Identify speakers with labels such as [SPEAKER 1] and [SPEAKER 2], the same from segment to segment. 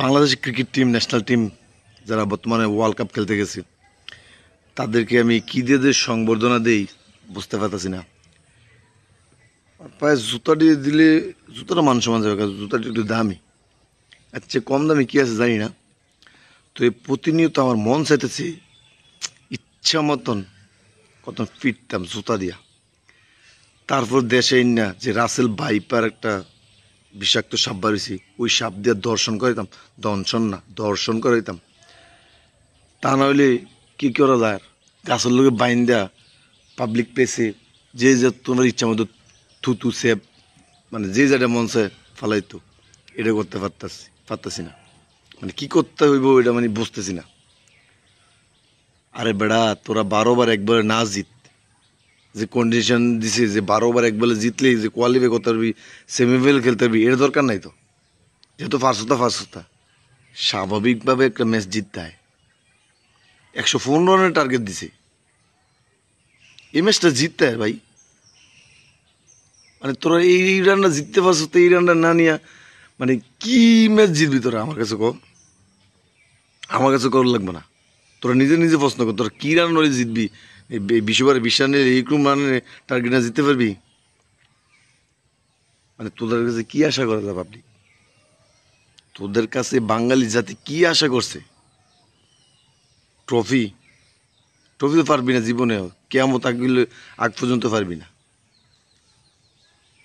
[SPEAKER 1] Bangladesh cricket team national team যারা বর্তমানে world cup খেলতে গেছে তাদেরকে আমি কী দিয়ে যে সংবর্ধনা দেই বুঝতে পারতেছি না। পায়ে জুতা দিয়ে দিলে জুতাটা মান সমান যাবে, কারণ জুতাটা একটু দামি, আচ্ছা কম দামি কী আছে জানি না। তো এই প্রতিনিয়ত আমার মন চাইতেছে ইচ্ছা মতন কত ফিরতাম জুতা দিয়া। তারপর দেশে না যে রাসেল ভাইপার একটা বিষাক্ত সাপ বাড়িছি, ওই সাপ দিয়ে দর্শন করাইতাম, দর্শন করাইতাম। তা নইলে কী করা যায়, গাছের লোকে বাইন দেয়া পাবলিক প্লেসে যে তোমার ইচ্ছা মতো থুতু সেপ মানে যে যেটা মন চায় ফালাইতো, এটা করতে পারতাছি না। মানে কি করতে হইব এটা মানে বুঝতেছি না। আরে বেড়া, তোরা 12 বার একবারে না জিত, যে কন্ডিশন দিছে যে 12 বার একবারে জিতলেই যে কোয়ালিফাই করতে পারবি, সেমিফাইনাল খেলতে পারবি, এর দরকার নাই তো। যেহেতু ফার্স্ট স্বাভাবিকভাবে একটা ম্যাচ জিততে হয়। 115 রানের টার্গেট দিছে, এই ম্যাচটা জিততে হয় ভাই। মানে তোরা এই রানটা জিততে পারছো, তো এই রানটা না নিয়ে মানে কি ম্যাচ জিতবি তোরা? আমার কাছে কর লাগবে না। তোরা নিজে নিজে প্রশ্ন কর, তোরা কী রান হলে জিতবি? এই 20 ওভারে 20 রানের এইরকম রানের টার্গেট না জিততে পারবি? মানে তোদের কাছে কি আশা করে পাবলিক? তোদের কাছে বাঙালি জাতি কি আশা করছে? ট্রফি তো পারবি না জীবনেও, কেয়ামত আগ পর্যন্ত পারবি না।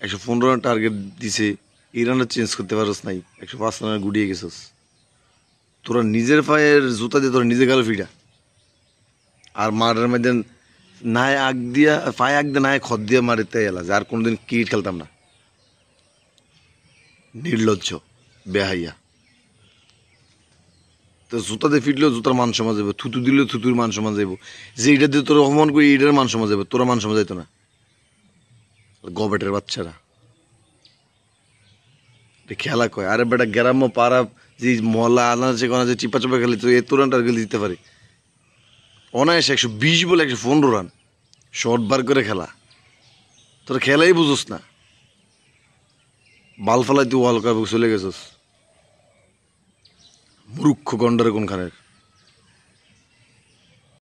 [SPEAKER 1] 115 রান টার্গেট দিছে, এই রানটা চেঞ্জ করতে পারস নাই, 105 রানে গুটিয়ে গেছস। তোরা নিজের পায়ের জুতা দিয়ে তোরা নিজে গেল ফিরা, আর মাঠের মধ্যে নাই আগ দিয়া পায়ে আগ দিয়ে নাই খদ দিয়ে মারিতে এলা যে আর কোনোদিন ক্রিকেট খেলতাম না। নির্লজ্জ বেহাইয়া। তো জুতা দিয়ে ফিটলেও জুতার মান সমাজ যাবে, থুতু দিলেও থুতুর মান সমাজ যাবো, যে এইটা দিয়ে তোরা অপমান করি এইটার মান সমাজ যাবে, তোরা মান সমাজ যাইতো না। গবেটের বাচ্চারা খেলা কয়, আরে বেটা গ্রাম্য পাড়া যে মহল্লা আনাচে যে চিপা চাপা খেলে তো এত রান টার্গেট দিতে পারে অনায়াসে। 120 বলে 115 রান শর্ট বার করে খেলা। তোরা খেলাই বুঝোস না, বাল ফালাই তুই ওয়ার্ল্ড কাপে চলে গেছস। মূর্খ গন্ডারে কোনখানের।